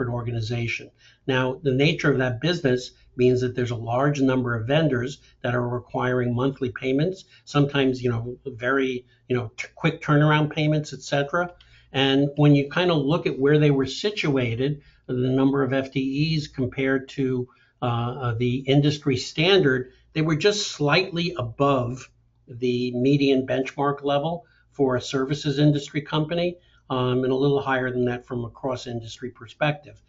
organization. Now, the nature of that business means that there's a large number of vendors that are requiring monthly payments, sometimes, very, quick turnaround payments, etc. And when you kind of look at where they were situated, the number of FTEs compared to the industry standard, they were just slightly above the median benchmark level for a services industry company, and a little higher than that from a cross-industry perspective.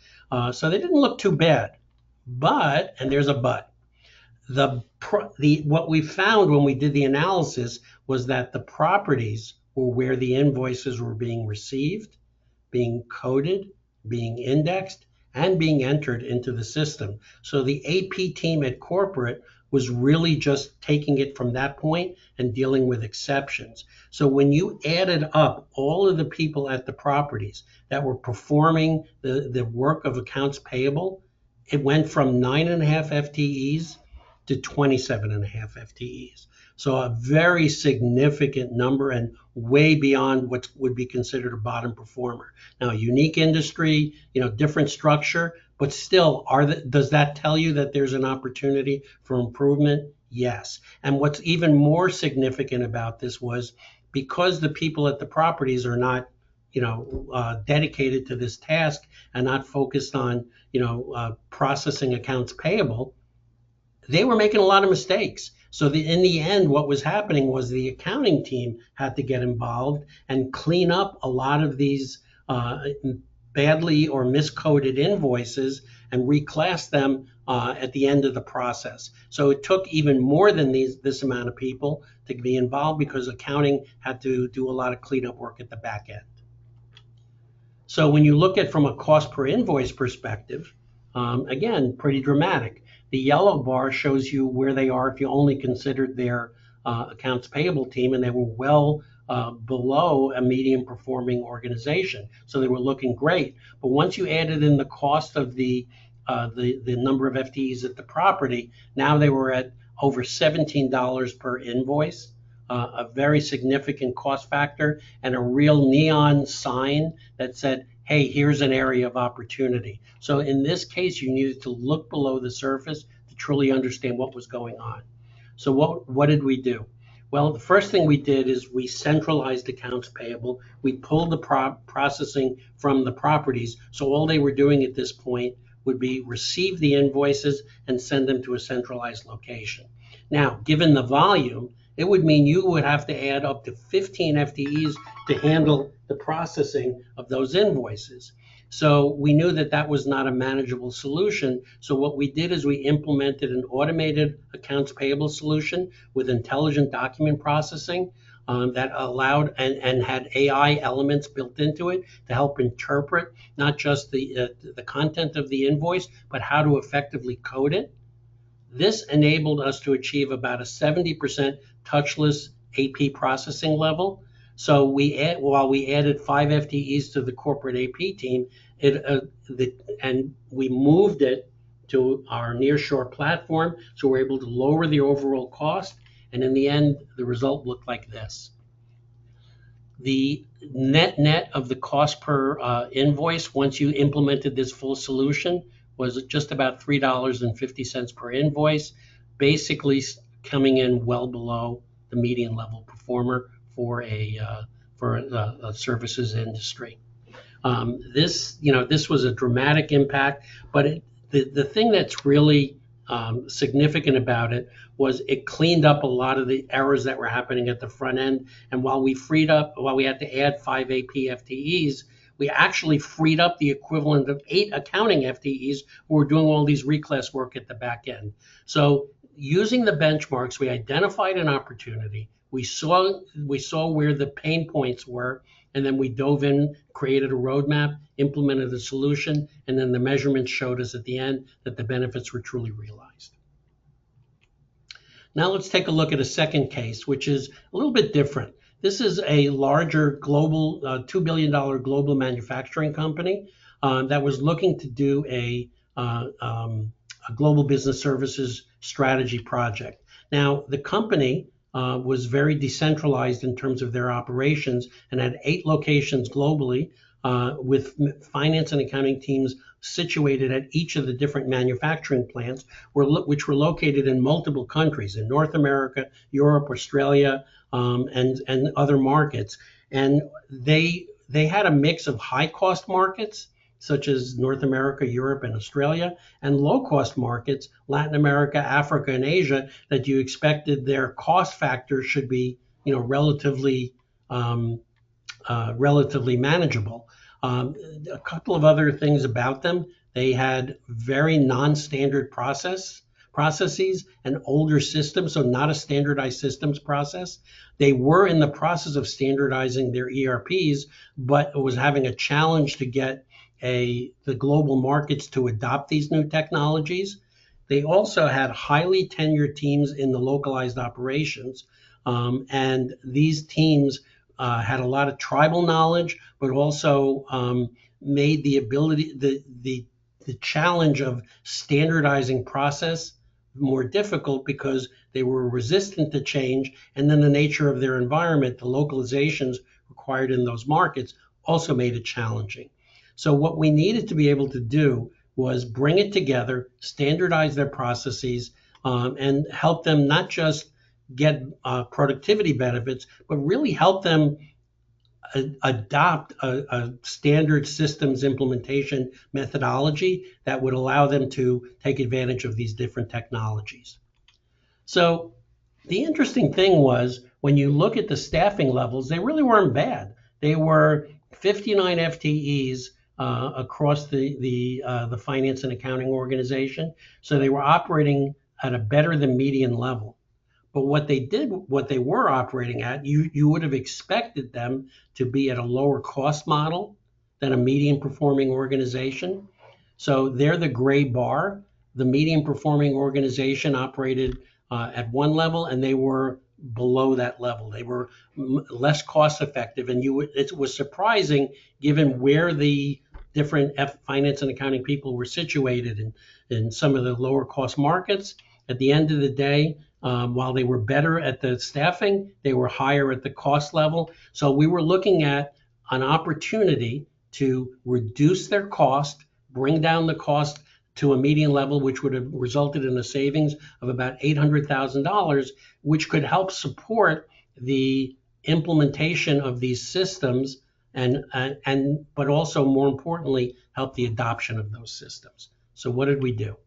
So they didn't look too bad. But, and there's a but, what we found when we did the analysis was that the properties were where the invoices were being received, being coded, being indexed, and being entered into the system. So the AP team at corporate was really just taking it from that point and dealing with exceptions. So when you added up all of the people at the properties that were performing the work of accounts payable, it went from 9.5 FTEs to 27.5 FTEs. So a very significant number and way beyond what would be considered a bottom performer. Now, unique industry, different structure, but still, does that tell you that there's an opportunity for improvement? Yes. And what's even more significant about this was, because the people at the properties are not dedicated to this task and not focused on, processing accounts payable, they were making a lot of mistakes. So in the end, what was happening was the accounting team had to get involved and clean up a lot of these badly or miscoded invoices and reclass them at the end of the process. So it took even more than this amount of people to be involved, because accounting had to do a lot of cleanup work at the back end. So when you look at from a cost per invoice perspective, again, pretty dramatic. The yellow bar shows you where they are if you only considered their accounts payable team, and they were well below a medium performing organization. So they were looking great. But once you added in the cost of the number of FTEs at the property, now they were at over $17 per invoice. A very significant cost factor, and a real neon sign that said, hey, here's an area of opportunity. So in this case, you needed to look below the surface to truly understand what was going on. So what did we do? Well, the first thing we did is we centralized accounts payable. We pulled the processing from the properties. So all they were doing at this point would be receive the invoices and send them to a centralized location. Now, given the volume, it would mean you would have to add up to 15 FTEs to handle the processing of those invoices. So we knew that that was not a manageable solution. So what we did is we implemented an automated accounts payable solution with intelligent document processing that allowed and had AI elements built into it to help interpret not just the content of the invoice, but how to effectively code it. This enabled us to achieve about a 70% touchless AP processing level. So while we added 5 FTEs to the corporate AP team, and we moved it to our nearshore platform, so we're able to lower the overall cost. And in the end, the result looked like this. The net of the cost per invoice, once you implemented this full solution, was just about $3.50 per invoice, basically coming in well below the median level performer for a services industry. This was a dramatic impact, but the thing that's really significant about it was it cleaned up a lot of the errors that were happening at the front end. And while we had to add 5 AP FTEs, we actually freed up the equivalent of 8 accounting FTEs who were doing all these reclass work at the back end. So using the benchmarks, we identified an opportunity. We saw where the pain points were, and then we dove in, created a roadmap, implemented a solution, and then the measurements showed us at the end that the benefits were truly realized. Now let's take a look at a second case, which is a little bit different. This is a larger global, $2 billion global manufacturing company that was looking to do a global business services strategy project. Now, the company was very decentralized in terms of their operations and had 8 locations globally with finance and accounting teams situated at each of the different manufacturing plants, which were located in multiple countries, in North America, Europe, Australia, and other markets. And they had a mix of high-cost markets, such as North America, Europe, and Australia, and low-cost markets, Latin America, Africa, and Asia, that you expected their cost factor should be, relatively manageable. A couple of other things about them: they had very non-standard processes and older systems, so not a standardized systems process. They were in the process of standardizing their ERPs, but was having a challenge to get the global markets to adopt these new technologies. They also had highly tenured teams in the localized operations, and these teams had a lot of tribal knowledge, but also made the challenge of standardizing process more difficult because they were resistant to change, and then the nature of their environment, the localizations required in those markets, also made it challenging. So what we needed to be able to do was bring it together, standardize their processes, and help them not just get productivity benefits, but really help them adopt a standard systems implementation methodology that would allow them to take advantage of these different technologies. So the interesting thing was, when you look at the staffing levels, they really weren't bad. They were 59 FTEs across the finance and accounting organization. So they were operating at a better than median level. But what they were operating at, you would have expected them to be at a lower cost model than a median performing organization. So they're the gray bar. The median performing organization operated at one level, and they were below that level. They were less cost effective, and it was surprising given where the different finance and accounting people were situated in some of the lower cost markets. At the end of the day, while they were better at the staffing, they were higher at the cost level. So we were looking at an opportunity to reduce their cost, bring down the cost to a median level, which would have resulted in a savings of about $800,000, which could help support the implementation of these systems but also more importantly, help the adoption of those systems. So what did we do?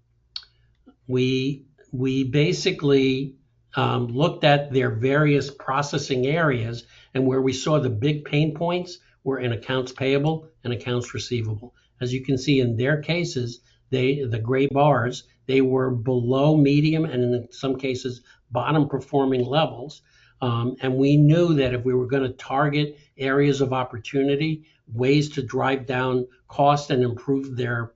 We basically looked at their various processing areas, and where we saw the big pain points were in accounts payable and accounts receivable. As you can see in their cases, the gray bars, they were below medium and in some cases bottom performing levels. And we knew that if we were going to target areas of opportunity, ways to drive down cost and improve their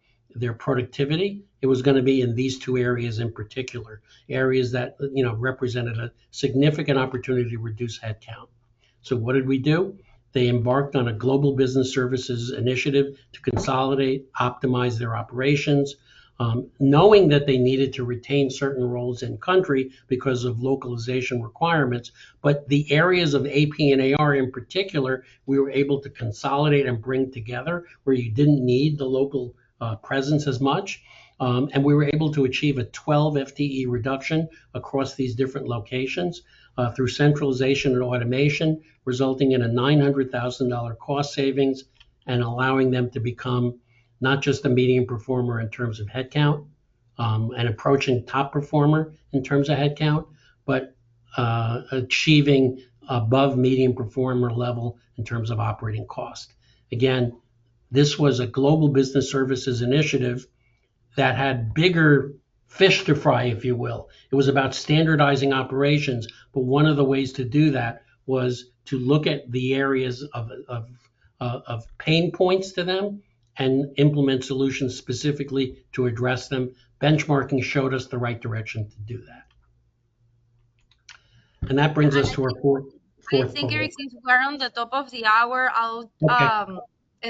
productivity, it was going to be in these two areas in particular, areas that represented a significant opportunity to reduce headcount. So what did we do? They embarked on a global business services initiative to consolidate, optimize their operations, knowing that they needed to retain certain roles in country because of localization requirements. But the areas of AP and AR in particular, we were able to consolidate and bring together where you didn't need the local presence as much. And we were able to achieve a 12 FTE reduction across these different locations through centralization and automation, resulting in a $900,000 cost savings and allowing them to become not just a medium performer in terms of headcount and approaching top performer in terms of headcount, but achieving above medium performer level in terms of operating cost. Again, this was a global business services initiative that had bigger fish to fry, if you will. It was about standardizing operations, but one of the ways to do that was to look at the areas of pain points to them and implement solutions specifically to address them. Benchmarking showed us the right direction to do that. And that brings us to our fourth I think, Eric, since we're on the top of the hour, I'll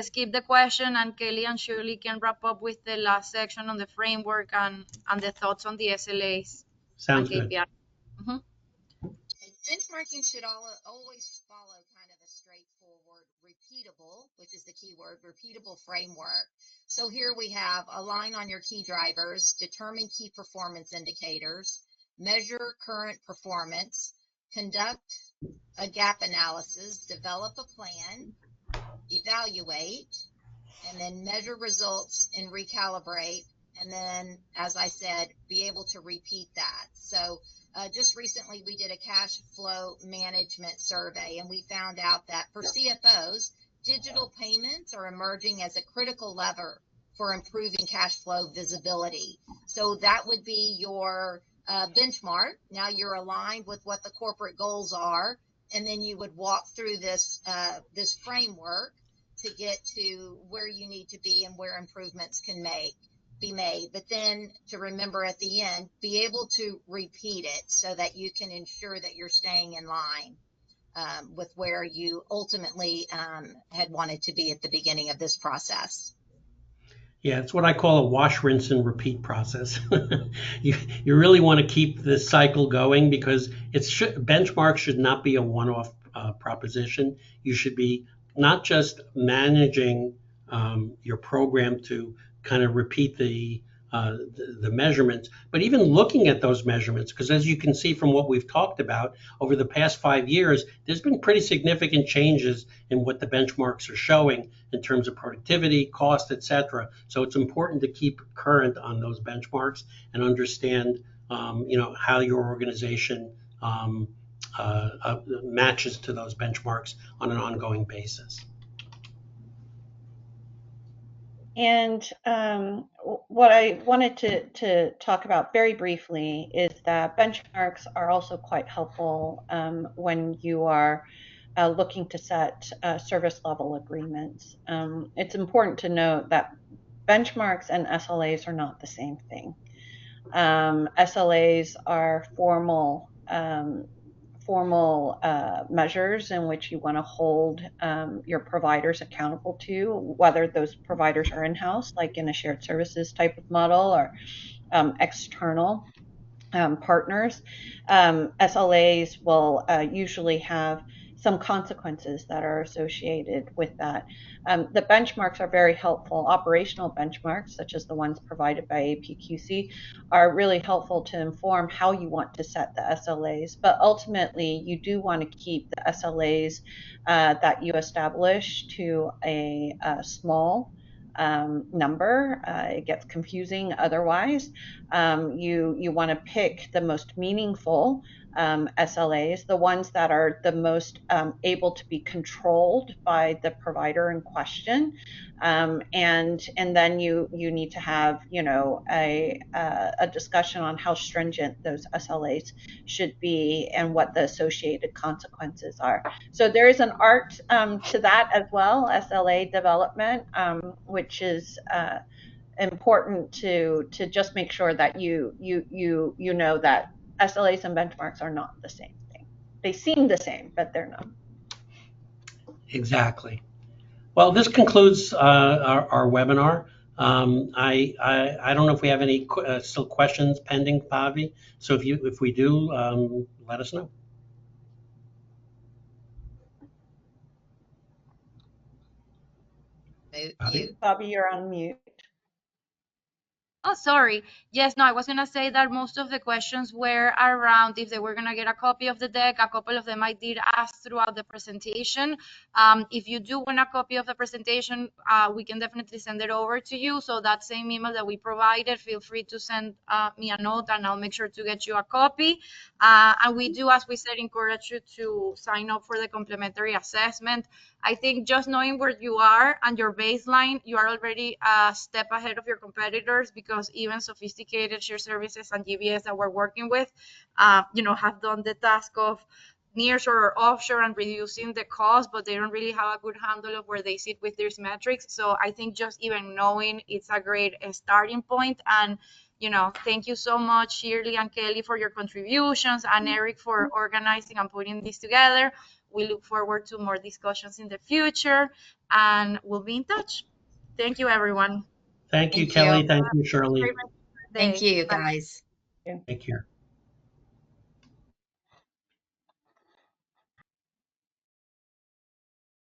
skip the question, and Kelly and Shirley can wrap up with the last section on the framework and the thoughts on the SLAs. Sounds good. Mm-hmm. Benchmarking should always follow kind of a straightforward, repeatable, which is the key word, repeatable framework. So here we have align on your key drivers, determine key performance indicators, measure current performance, conduct a gap analysis, develop a plan, evaluate, and then measure results and recalibrate. And then, as I said, be able to repeat that. So just recently we did a cash flow management survey, and we found out that for CFOs, digital payments are emerging as a critical lever for improving cash flow visibility. So that would be your benchmark. Now you're aligned with what the corporate goals are, and then you would walk through this framework to get to where you need to be and where improvements can be made. But then to remember at the end, be able to repeat it so that you can ensure that you're staying in line with where you ultimately had wanted to be at the beginning of this process. Yeah, it's what I call a wash, rinse, and repeat process. You really want to keep this cycle going because benchmark should not be a one-off proposition. You should be not just managing your program to kind of repeat the measurements, but even looking at those measurements, because as you can see from what we've talked about over the past 5 years, there's been pretty significant changes in what the benchmarks are showing in terms of productivity, cost, etc. So it's important to keep current on those benchmarks and understand, how your organization matches to those benchmarks on an ongoing basis. And what I wanted to talk about very briefly is that benchmarks are also quite helpful when you are looking to set service level agreements. It's important to note that benchmarks and SLAs are not the same thing. SLAs are formal measures in which you want to hold your providers accountable to, whether those providers are in-house, like in a shared services type of model, or external partners. SLAs will usually have some consequences that are associated with that. The benchmarks are very helpful. Operational benchmarks, such as the ones provided by APQC, are really helpful to inform how you want to set the SLAs. But ultimately, you do want to keep the SLAs that you establish to a small number. It gets confusing otherwise. You want to pick the most meaningful SLAs, the ones that are the most able to be controlled by the provider in question, and then you need to have a discussion on how stringent those SLAs should be and what the associated consequences are. So there is an art to that as well, SLA development, which is important to just make sure that you know that SLAs and benchmarks are not the same thing. They seem the same, but they're not. Exactly. Well, this concludes our webinar. I don't know if we have any still questions pending, Pavi. So if we do, let us know. Pavi? Bobby, you're on mute. Oh, sorry. Yes, no, I was going to say that most of the questions were around if they were going to get a copy of the deck. A couple of them I did ask throughout the presentation. If you do want a copy of the presentation, we can definitely send it over to you. So that same email that we provided, feel free to send me a note and I'll make sure to get you a copy. And we do, as we said, encourage you to sign up for the complimentary assessment. I think just knowing where you are and your baseline, you are already a step ahead of your competitors, because even sophisticated shared services and GBS that we're working with, have done the task of nearshore or offshore and reducing the cost, but they don't really have a good handle of where they sit with these metrics. So I think just even knowing it's a great starting point. And thank you so much, Shirley and Kelly, for your contributions, and Eric for organizing and putting this together. We look forward to more discussions in the future, and we'll be in touch. Thank you, everyone. Thank you, Thank Kelly. you. Thank you, Shirley. Thank you, guys. Take care.